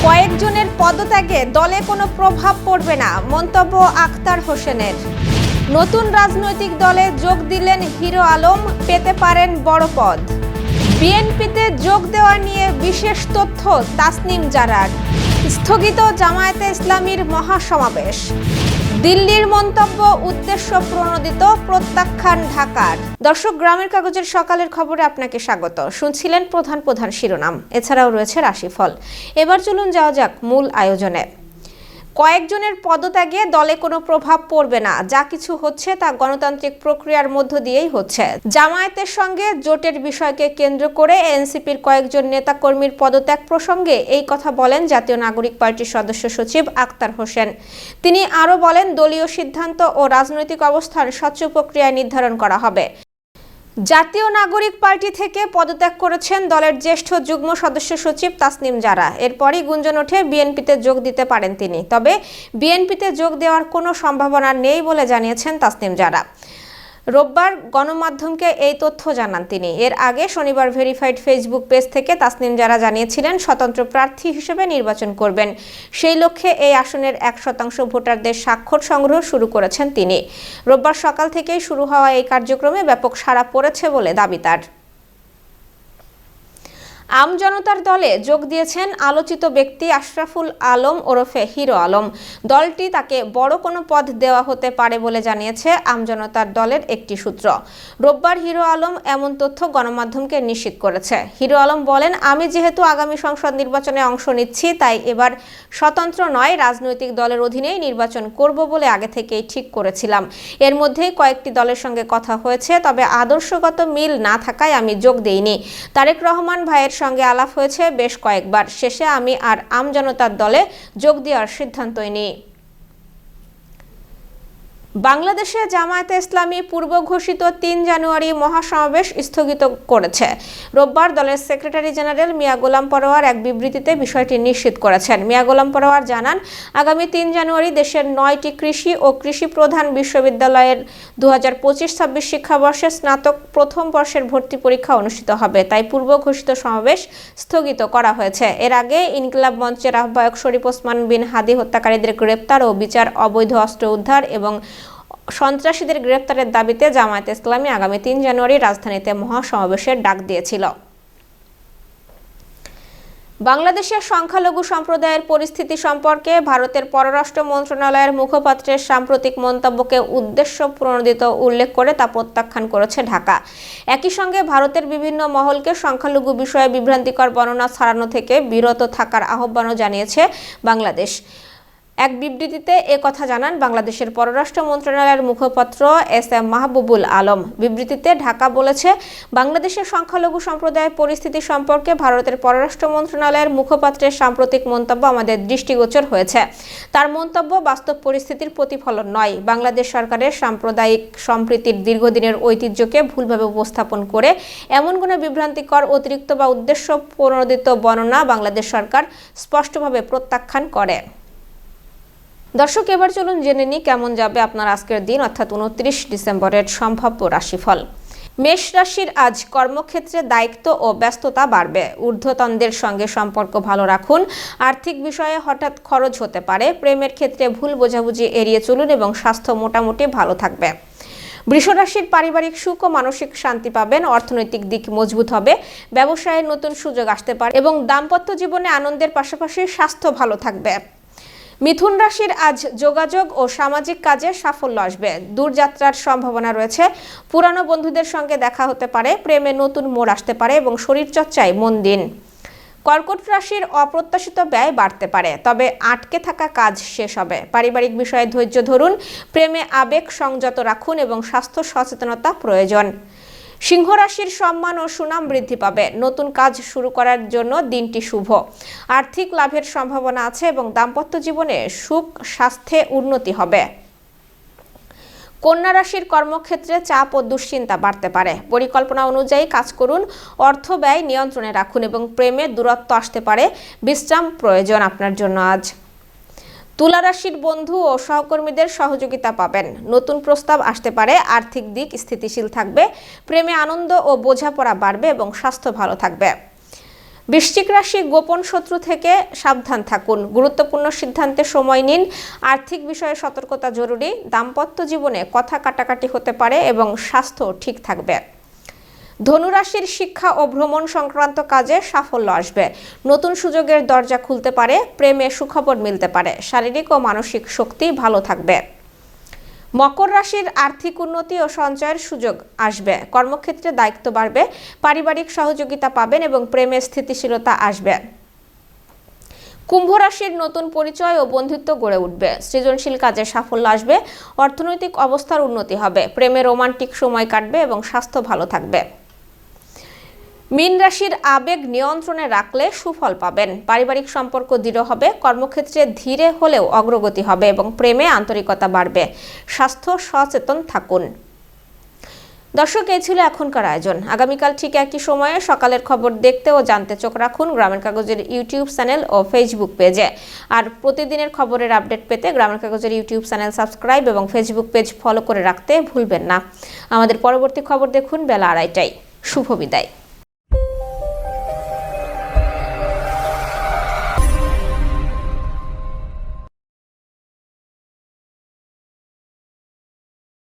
কয়েকজনের পদত্যাগে দলে কোনো প্রভাব পড়বে না, মন্তব্য আখতার হোসেনের। নতুন রাজনৈতিক দলে যোগ দিলেন হিরো আলম, পেতে পারেন বড় পদ। বিএনপিতে যোগ দেওয়া নিয়ে বিশেষ তথ্য তাসনিম জারার। স্থগিত জামায়াতে ইসলামীর মহাসমাবেশ। দিল্লির মন্তব্য উদ্দেশ্য প্রণোদিত, প্রত্যাখ্যান ঢাকার। দর্শক, গ্রামের কাগজের সকালের খবরে আপনাকে স্বাগত। শুনছিলেন প্রধান প্রধান শিরোনাম, এছাড়াও রয়েছে রাশিফল। এবার চলুন যাওয়া যাক মূল আয়োজনে। কয়েকজনের পদত্যাগে দলে কোনো প্রভাব পড়বে না, যা কিছু হচ্ছে তা গণতান্ত্রিক প্রক্রিয়ার মধ্য দিয়েই হচ্ছে। জামায়াতের সঙ্গে জোটের বিষয়কে কেন্দ্র করে এনসিপির কয়েকজন নেতাকর্মীর পদত্যাগ প্রসঙ্গে এই কথা বলেন জাতীয় নাগরিক পার্টির সদস্য সচিব আখতার হোসেন। তিনি আরও বলেন, দলীয় সিদ্ধান্ত ও রাজনৈতিক অবস্থান স্বচ্ছ প্রক্রিয়ায় নির্ধারণ করা হবে। জাতীয় নাগরিক পার্টি থেকে পদত্যাগ করেছেন দলের জ্যেষ্ঠ যুগ্ম সদস্য সচিব তাসনিম জারা। এরপরই গুঞ্জন ওঠে বিএনপিতে যোগ দিতে পারেন তিনি, তবে বিএনপিতে যোগ দেওয়ার কোনো সম্ভাবনা নেই বলে জানিয়েছেন তাসনিম জারা। রোববার গণমাধ্যমকে এই তথ্য জানান তিনি। এর আগে শনিবার ভেরিফাইড ফেসবুক পেজ থেকে তাসনিম জারা জানিয়েছিলেন স্বতন্ত্র প্রার্থী হিসেবে নির্বাচন করবেন। সেই লক্ষ্যে এই আসনের 1% ভোটারদের স্বাক্ষর সংগ্রহ শুরু করেছেন তিনি। রোববার সকাল থেকেই শুরু হওয়া এই কার্যক্রমে ব্যাপক সাড়া পড়েছে বলে দাবি তার। আম জনতার দলে যোগ দিয়েছেন আলোচিত ব্যক্তি আশরাফুল আলম ওরফে হিরো আলম। দলটি তাকে বড় কোনো পদ দেওয়া হতে পারে বলে জানিয়েছে আম জনতার দলের একটি সূত্র। রোববার হিরো আলম এমন তথ্য গণমাধ্যমকে নিশ্চিত করেছে। হিরো আলম বলেন, আমি যেহেতু আগামী সংসদ নির্বাচনে অংশ নিচ্ছি, তাই এবার স্বতন্ত্র নয়, রাজনৈতিক দলের অধীনেই নির্বাচন করব বলে আগে থেকেই ঠিক করেছিলাম। এর মধ্যেই কয়েকটি দলের সঙ্গে কথা হয়েছে, তবে আদর্শগত মিল না থাকায় আমি যোগ দেইনি। তারেক রহমান ভাইয়ের সঙ্গে আলাপ হয়েছে বেশ কয়েকবার। শেষে আমি আর আম জনতার দলে যোগ দেওয়ার সিদ্ধান্তই নিই। বাংলাদেশে জামায়াতে ইসলামী পূর্ব ঘোষিত 3 জানুয়ারি মহাসমাবেশ স্থগিত করেছে। রোববার দলের সেক্রেটারি জেনারেল মিয়া গোলাম পরোয়ার এক বিবৃতিতে বিষয়টি নিশ্চিত করেছেন। মিয়া গোলাম পরোয়ার জানান, আগামী 3 জানুয়ারি দেশের 9টি কৃষি ও কৃষি প্রধান বিশ্ববিদ্যালয়ের 2025-26 শিক্ষাবর্ষে স্নাতক প্রথম বর্ষের ভর্তি পরীক্ষা অনুষ্ঠিত হবে, তাই পূর্ব ঘোষিত সমাবেশ স্থগিত করা হয়েছে। এর আগে ইনকিলাব মঞ্চের আহ্বায়ক শরীফ ওসমান বিন হাদি হত্যাকারীদের গ্রেপ্তার ও বিচার, অবৈধ অস্ত্র উদ্ধার এবং সন্ত্রাসীদের গ্রেপ্তারের দাবিতে জামায়াতে ইসলামী আগামী 3 জানুয়ারি রাজধানীতে মহাসমাবেশের ডাক দিয়েছিল। বাংলাদেশের সংখ্যালঘু সম্প্রদায়ের পরিস্থিতি সম্পর্কে ভারতের পররাষ্ট্র মন্ত্রণালয়ের মুখপাত্রের সাম্প্রতিক মন্তব্যকে উদ্দেশ্য প্রণোদিত উল্লেখ করে তা প্রত্যাখ্যান করেছে ঢাকা। একই সঙ্গে ভারতের বিভিন্ন মহলকে সংখ্যালঘু বিষয়ে বিভ্রান্তিকর বর্ণনা ছড়ানো থেকে বিরত থাকার আহ্বানও জানিয়েছে বাংলাদেশ। এক বিবৃতিতে কথা জানান বাংলাদেশের পররাষ্ট্র মন্ত্রণালয়ের মুখপাত্র এস.এম. মাহবুবুল আলম। বিবৃতিতে ঢাকা বলেছে, বাংলাদেশের সংখ্যালঘু সম্প্রদায়ের পরিস্থিতি সম্পর্কে ভারতের পররাষ্ট্র মন্ত্রণালয়ের মুখপাত্রের সাম্প্রতিক মন্তব্য আমাদের দৃষ্টিগোচর হয়েছে। তার মন্তব্য বাস্তব পরিস্থিতির প্রতিফলন নয়। বাংলাদেশ সরকারের সাম্প্রদায়িক সম্প্রীতির দীর্ঘদিনের ঐতিহ্যকে ভুলভাবে উপস্থাপন করে এমন কোনো বিভ্রান্তিকর, অতিরিক্ত বা উদ্দেশ্য প্রণোদিত বর্ণনা বাংলাদেশ সরকার স্পষ্টভাবে প্রত্যাখ্যান করে। দর্শক, এবার চলুন জেনে নিই কেমন যাবে আপনার আজকের দিন, অর্থাৎ 29 ডিসেম্বরের সম্ভাব্য রাশিফল। মেষ রাশির আজ কর্মক্ষেত্রে দায়িত্ব ও ব্যস্ততা বাড়বে। ঊর্ধ্বতনদের সঙ্গে সম্পর্ক ভালো রাখুন। আর্থিক বিষয়ে হঠাৎ খরচ হতে পারে। প্রেমের ক্ষেত্রে ভুল বোঝাবুঝি এড়িয়ে চলুন এবং স্বাস্থ্য মোটামুটি ভালো থাকবে। বৃষ রাশির পারিবারিক সুখ ও মানসিক শান্তি পাবেন। অর্থনৈতিক দিক মজবুত হবে। ব্যবসায়ে নতুন সুযোগ আসতে পারে এবং দাম্পত্য জীবনে আনন্দের পাশাপাশি স্বাস্থ্য ভালো থাকবে। মিথুন রাশির আজ যোগাযোগ ও সামাজিক কাজে সাফল্য আসবে। দূরযাত্রার সম্ভাবনা রয়েছে। পুরানো বন্ধুদের সঙ্গে দেখা হতে পারে। প্রেমে নতুন মোড় আসতে পারে এবং শরীরচর্চায় মন দিন। কর্কট রাশির অপ্রত্যাশিত ব্যয় বাড়তে পারে, তবে আটকে থাকা কাজ শেষ হবে। পারিবারিক বিষয়ে ধৈর্য ধরুন। প্রেমে আবেগ সংযত রাখুন এবং স্বাস্থ্য সচেতনতা প্রয়োজন। সিংহ রাশির সম্মান ও সুনাম বৃদ্ধি পাবে। নতুন কাজ শুরু করার জন্য দিনটি শুভ। আর্থিক লাভের সম্ভাবনা আছে এবং দাম্পত্য জীবনে সুখ, স্বাস্থ্যে উন্নতি হবে। কন্যা রাশির কর্মক্ষেত্রে চাপ ও দুশ্চিন্তা বাড়তে পারে। পরিকল্পনা অনুযায়ী কাজ করুন। অর্থ ব্যয় নিয়ন্ত্রণে রাখুন এবং প্রেমে দূরত্ব আসতে পারে। বিশ্রাম প্রয়োজন আপনার জন্য আজ। তুলা রাশির বন্ধু ও সহকর্মীদের সহযোগিতা পাবেন। নতুন প্রস্তাব আসতে পারে। আর্থিক দিক স্থিতিশীল থাকবে। প্রেমে আনন্দ ও বোঝাপড়া বাড়বে এবং স্বাস্থ্য ভালো থাকবে। বৃশ্চিক রাশি, গোপন শত্রু থেকে সাবধান থাকুন। গুরুত্বপূর্ণ সিদ্ধান্তে সময় নিন। আর্থিক বিষয়ে সতর্কতা জরুরি। দাম্পত্য জীবনে কথা কাটাকাটি হতে পারে এবং স্বাস্থ্য ঠিক থাকবে। ধনুরাশির, শিক্ষা ও ভ্রমণ সংক্রান্ত কাজে সাফল্য আসবে। নতুন সুযোগের দরজা খুলতে পারে। প্রেমে সুখবর মিলতে পারে। শারীরিক ও মানসিক শক্তি ভালো থাকবে। মকর রাশির, আর্থিক উন্নতি ও সঞ্চয়ের সুযোগ আসবে। কর্মক্ষেত্রে দায়িত্ব বাড়বে। পারিবারিক সহযোগিতা পাবেন এবং প্রেমে স্থিতিশীলতা আসবে। কুম্ভ রাশির, নতুন পরিচয় ও বন্ধুত্ব গড়ে উঠবে। সৃজনশীল কাজে সাফল্য আসবে। অর্থনৈতিক অবস্থার উন্নতি হবে। প্রেমে রোমান্টিক সময় কাটবে এবং স্বাস্থ্য ভালো থাকবে। মীন রাশির, আবেগ নিয়ন্ত্রণে রাখলে সুফল পাবেন। পারিবারিক সম্পর্ক দৃঢ় হবে। কর্মক্ষেত্রে ধীরে হলেও অগ্রগতি হবে এবং প্রেমে আন্তরিকতা বাড়বে। স্বাস্থ্য সচেতন থাকুন। দর্শক, এই ছিল এখনকার আয়োজন। আগামীকাল ঠিক একই সময়ে সকালের খবর দেখতে ও জানতে চোখ রাখুন গ্রামের কাগজের ইউটিউব চ্যানেল ও ফেসবুক পেজে। আর প্রতিদিনের খবরের আপডেট পেতে গ্রামের কাগজের ইউটিউব চ্যানেল সাবস্ক্রাইব এবং ফেসবুক পেজ ফলো করে রাখতে ভুলবেন না। আমাদের পরবর্তী খবর দেখুন বেলা 2:30টায়। শুভ বিদায়।